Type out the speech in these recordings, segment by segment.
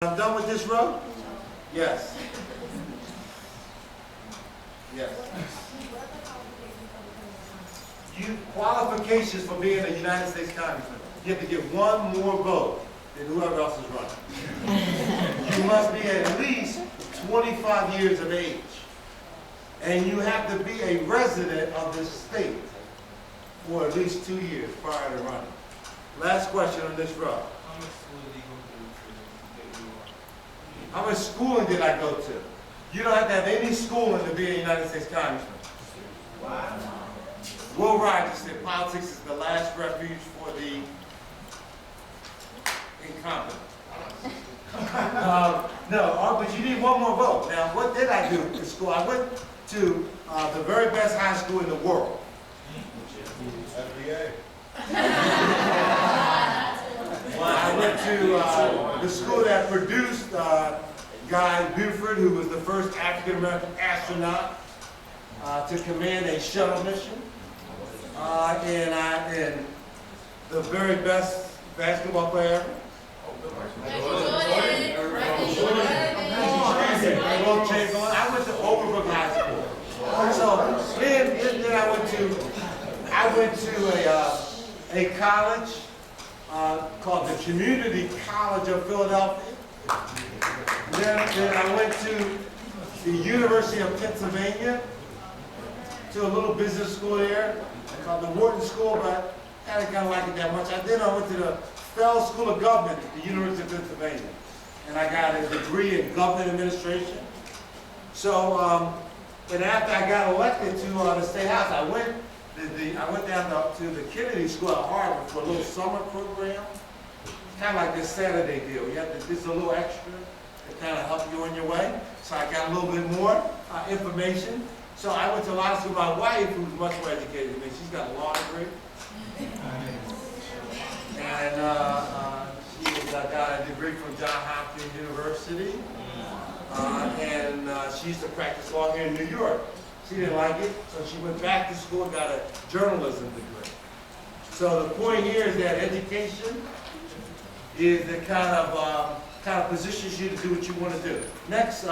I'm done with this row? Yes. Yes. Qualifications for being a United States Congressman. You have to get one more vote than whoever else is running. You must be at least 25 years of age. And you have to be a resident of this state for at least 2 years prior to running. Last question on this row. How much schooling did I go to? You don't have to have any schooling to be a United States Congressman. Wow. Will Rogers said politics is the last refuge for the incompetent. No, but you need one more vote. Now, what did I do in school? I went to the very best high school in the world. FBA. I went to the school that produced Guy Buford, who was the first African-American astronaut to command a shuttle mission. And the very best basketball player I went to Overbrook High School. So then I went to a college called the Community College of Philadelphia. Then I went to the University of Pennsylvania, to a little business school there called the Wharton School, but I didn't kind of like it that much. Then I went to the Fell School of Government at the University of Pennsylvania, and I got a degree in government administration. So, and after I got elected to the State House, I went down to the Kennedy School at Harvard for a little summer program. Kind of like this Saturday deal. You have to, this is a little extra to kind of help you on your way. So I got a little bit more information. So I went to law school. My wife, who's much more educated than me, she's got a law degree. And she got a degree from Johns Hopkins University. And she used to practice law here in New York. She didn't like it, so she went back to school and got a journalism degree. So the point here is that education is the kind of positions you to do what you want to do. Next,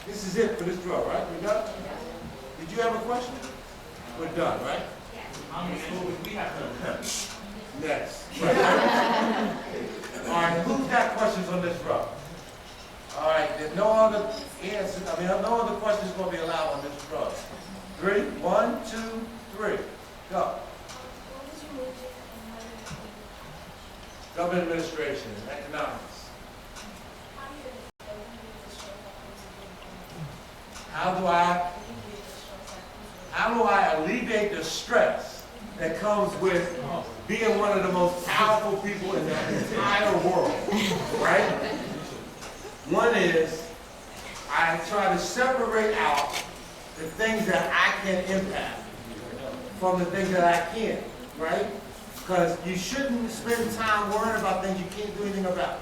this is it for this row, right? We're done? Did you have a question? We're done, right? How many schools we have done? Next. All right, who's got questions on this row? All right, there's no other answers. No other questions going to be allowed on this row. 3, 1, 2, 3, go. Government administration, economics. How do I alleviate the stress that comes with being one of the most powerful people in the entire world, right? One is I try to separate out the things that I can impact from the things that I can't, right? Because you shouldn't spend time worrying about things you can't do anything about.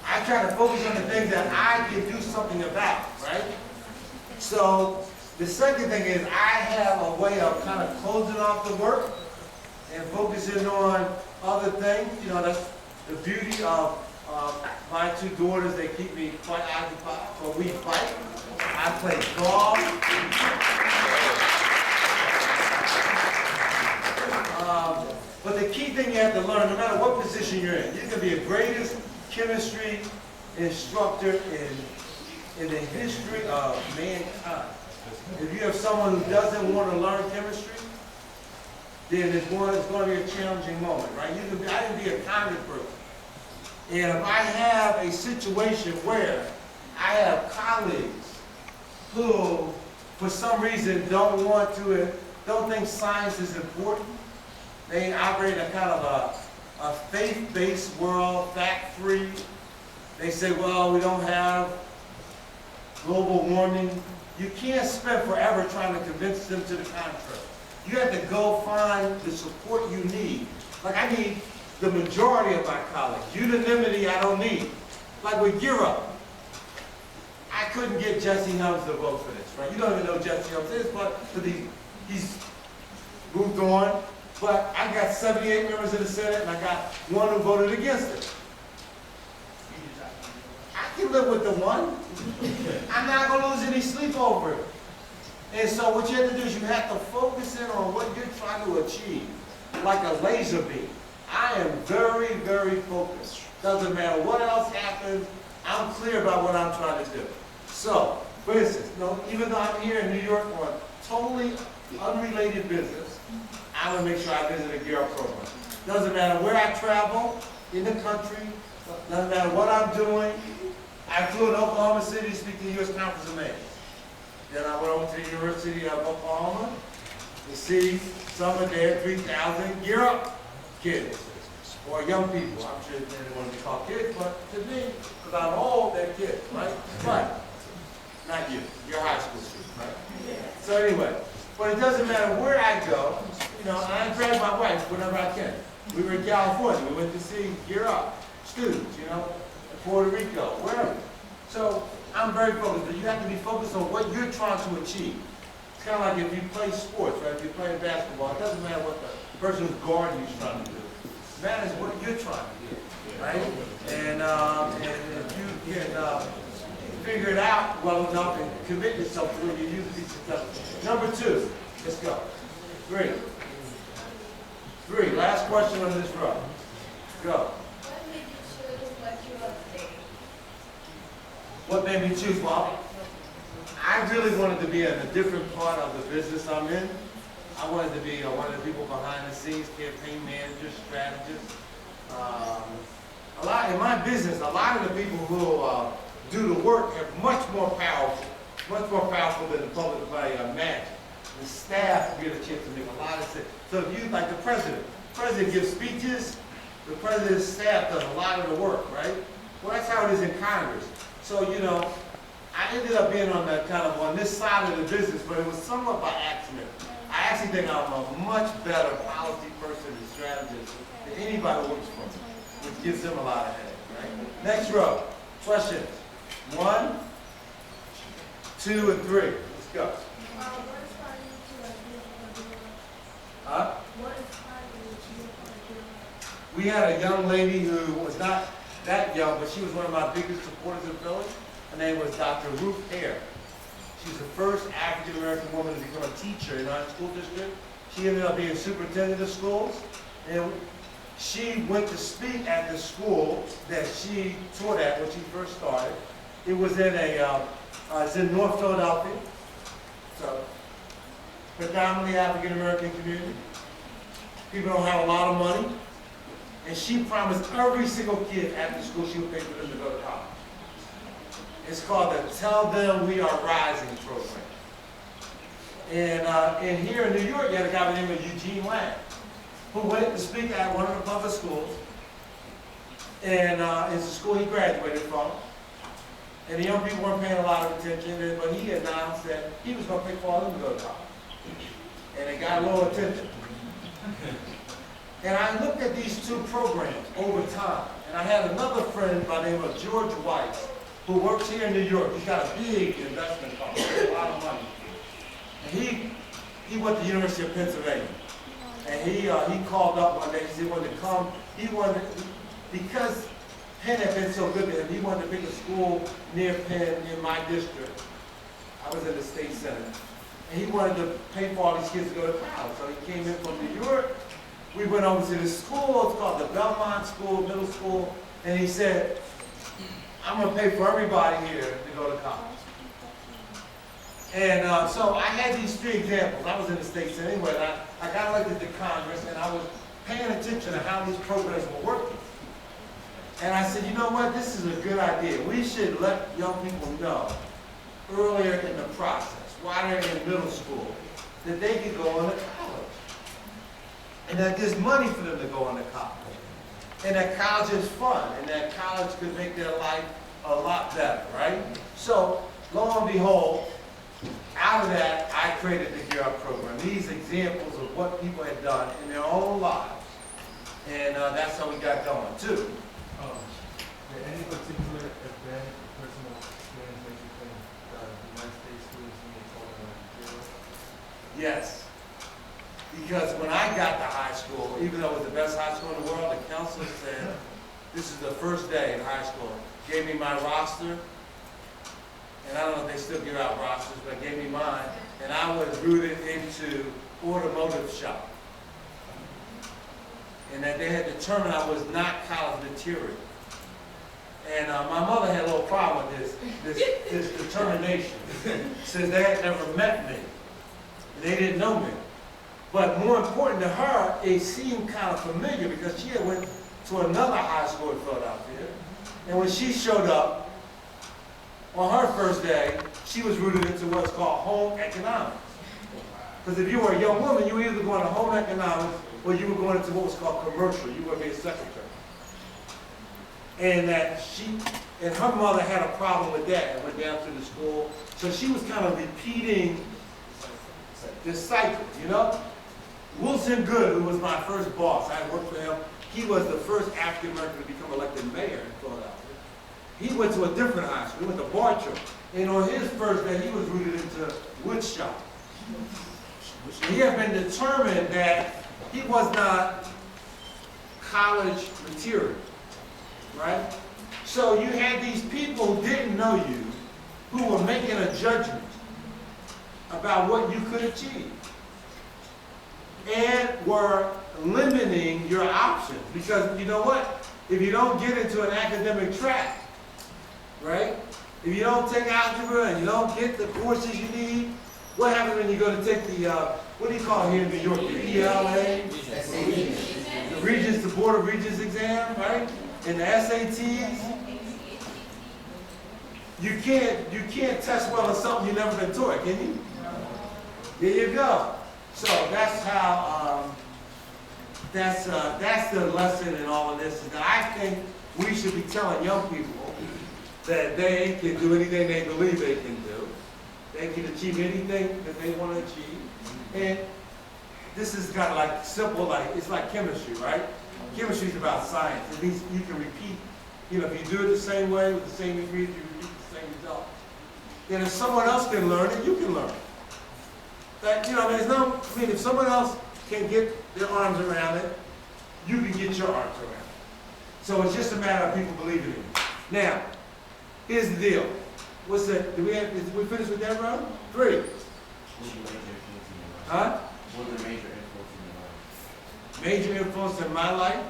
I try to focus on the things that I can do something about, right? So the second thing is I have a way of kind of closing off the work and focusing on other things. You know, that's the beauty of my 2 daughters. They keep me quite occupied. So we fight. I play golf. But the key thing you have to learn, no matter what position you're in, you can be the greatest chemistry instructor in the history of mankind. If you have someone who doesn't want to learn chemistry, then it's going to be a challenging moment, right? I can be a congressperson. And if I have a situation where I have colleagues who, for some reason, don't think science is important, they operate in a kind of a faith-based world, fact-free. They say, well, we don't have global warming. You can't spend forever trying to convince them to the contrary. You have to go find the support you need. Like I need the majority of my colleagues. Unanimity I don't need. Like with Europe, I couldn't get Jesse Helms to vote for this, right? You don't even know who Jesse Helms is, but he's moved on. But I got 78 members of the Senate, and I got 1 who voted against it. can live with the one. I'm not going to lose any sleep over it. And so what you have to do is you have to focus in on what you're trying to achieve, like a laser beam. I am very, very focused. Doesn't matter what else happens, I'm clear about what I'm trying to do. So, for instance, even though I'm here in New York on totally unrelated business, I want to make sure I visit a Gear Up program. Doesn't matter where I travel in the country, doesn't matter what I'm doing. I flew in Oklahoma City to speak to the U.S. Conference of Mayors. Then I went over to the University of Oklahoma to see some of their 3,000 Gear Up kids, or young people. I'm sure they don't want to be called kids, but to me, because I'm old, they're kids, right? But not you. You're high school students, right? So anyway, but it doesn't matter where I go, and I drag my wife whenever I can. We were in California. We went to see Gear Up students, in Puerto Rico, wherever. So I'm very focused, but you have to be focused on what you're trying to achieve. It's kind of like if you play sports, right? If you're playing basketball, it doesn't matter what the person who's guarding you is trying to do. It matters what you're trying to do, right? And if you can figure it out well enough and commit yourself to it, you usually be successful. Number 2, let's go. 3. Last question on this row. Go. What made me choose? Well, I really wanted to be in a different part of the business I'm in. I wanted to be one of the people behind the scenes, campaign managers, strategists. In my business, a lot of the people who do the work are much more powerful than the public might imagine. The staff get a chance to make a lot of sense. So if you, like the president gives speeches, the president's staff does a lot of the work, right? Well, that's how it is in Congress. So, I ended up being on this side of the business, but it was somewhat by accident. I actually think I'm a much better policy person and strategist than anybody who works for me, which gives them a lot of headache, right? Next row. Questions? 1, 2, and 3. Let's go. Huh? We had a young lady who was not that young, but she was one of my biggest supporters in Philly. Her name was Dr. Ruth Hare. She's the first African-American woman to become a teacher in our school district. She ended up being superintendent of schools. And she went to speak at the school that she taught at when she first started. It was in it's in North Philadelphia. So, predominantly African-American community. People don't have a lot of money. And she promised every single kid at the school she would pay for them to go to college. It's called the Tell Them We Are Rising program. And here in New York, you had a guy by the name of Eugene Lang, who went to speak at one of the public schools. And it's the school he graduated from. And the young people weren't paying a lot of attention, but he announced that he was going to pay for all of them to go to college. And it got a little attention. And I looked at these two programs over time. And I had another friend by the name of George Weiss, who works here in New York. He's got a big investment fund, a lot of money. And he went to the University of Pennsylvania. And he called up one day, he said he wanted to come. Because Penn had been so good to him, he wanted to pick a school near Penn in my district. I was in the state senate. And he wanted to pay for all these kids to go to college. So he came in from New York. We went over to this school, it's called the Belmont School, middle school. And he said, I'm going to pay for everybody here to go to college. And so I had these 3 examples. I was in the state senate anyway, and I got elected to Congress, and I was paying attention to how these programs were working. And I said, you know what, this is a good idea. We should let young people know earlier in the process, while they're in middle school, that they can go on to college. And that there's money for them to go on to college. And that college is fun, and that college could make their life a lot better, right? So, lo and behold, out of that, I created the Gear Up program. These examples of what people had done in their own lives. And that's how we got going, too. Any particular event, personal experience that you think the United States students need to Gear Up? Yes. Because when I got to high school, even though it was the best high school in the world, the counselor said, this is the first day in high school, gave me my roster, and I don't know if they still give out rosters, but gave me mine, and I was rooted into automotive shop. And that they had determined I was not college material. And my mother had a little problem with this determination, since they had never met me. They didn't know me. But more important to her, it seemed kind of familiar because she had went to another high school in Philadelphia. And when she showed up, on her first day, she was rooted into what's called home economics. Because if you were a young woman, you were either going to home economics or you were going into what was called commercial. You were going to be a secretary. And that and her mother had a problem with that and went down to the school. So she was kind of repeating this cycle, you know? Wilson Good, who was my first boss, I worked for him. He was the first African American to become elected mayor in Philadelphia. He went to a different high school. He went to Bartram. And on his first day, he was rooted into woodshop. He had been determined that he was not college material, right? So you had these people who didn't know you, who were making a judgment about what you could achieve, and were limiting your options. Because you know what? If you don't get into an academic track, right? If you don't take algebra and you don't get the courses you need, what happens when you go to take the, what do you call it here in New York, the ELA? The Regents, the Board of Regents exam, right? And the SATs. You can't test well on something you've never been taught, can you? There you go. So that's how, that's the lesson in all of this, is that I think we should be telling young people that they can do anything they believe they can do. They can achieve anything that they want to achieve. And this is kind of like simple, like it's like chemistry, right? Chemistry is about science. It means you can repeat. You know, if you do it the same way with the same ingredients, you repeat the same result. And if someone else can learn it, you can learn it. That, you know, there's no, I mean, if someone else can get their arms around it, you can get your arms around it. So it's just a matter of people believing in it. Now, here's the deal. What's that? Did we finish with that, bro? 3. Huh? What was the major influence in your life? Major influence in my life?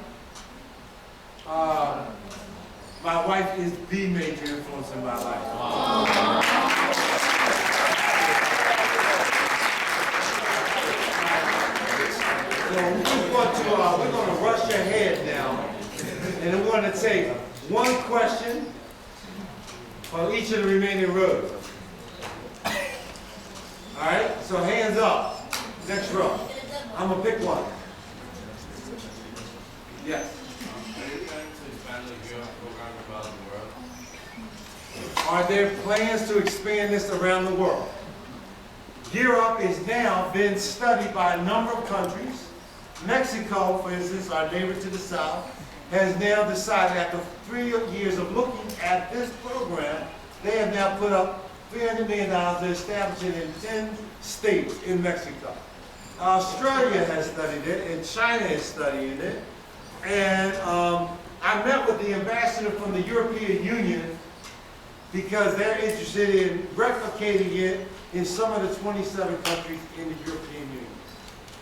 My wife is the major influence in my life. So we're going to rush ahead now, and we're going to take one question on each of the remaining rows. All right, so hands up. Next row. I'm going to pick one. Yes. Are you planning to expand the Gear Up program around the world? Are there plans to expand this around the world? Gear Up is now been studied by a number of countries. Mexico, for instance, our neighbor to the south, has now decided after 3 years of looking at this program, they have now put up $300 million to establish it in 10 states in Mexico. Australia has studied it, and China is studying it. And I met with the ambassador from the European Union because they're interested in replicating it in some of the 27 countries in the European Union.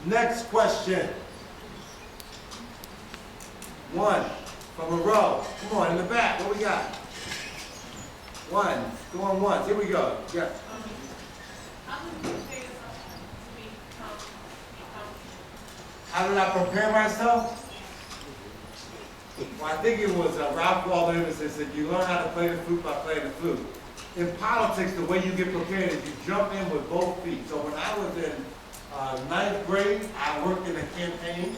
Next question. 1 from a row. Come on, in the back. What we got? 1. Going once. Here we go. Yeah. How did I prepare myself? Well, I think it was Ralph Waldo Emerson said, you learn how to play the flute by playing the flute. In politics, the way you get prepared is you jump in with both feet. So when I was in 9th grade, I worked in a campaign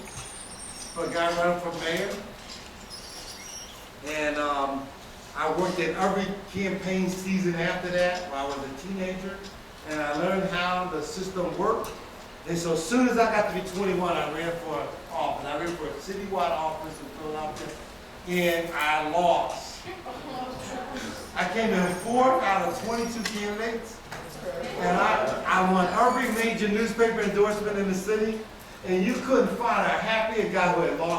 for a guy running for mayor. And I worked in every campaign season after that while I was a teenager. And I learned how the system worked. And so as soon as I got to be 21, I ran for office. I ran for a citywide office in Philadelphia, and I lost. I came in 4th out of 22 candidates, and I won every major newspaper endorsement in the city, and you couldn't find a happier guy who had lost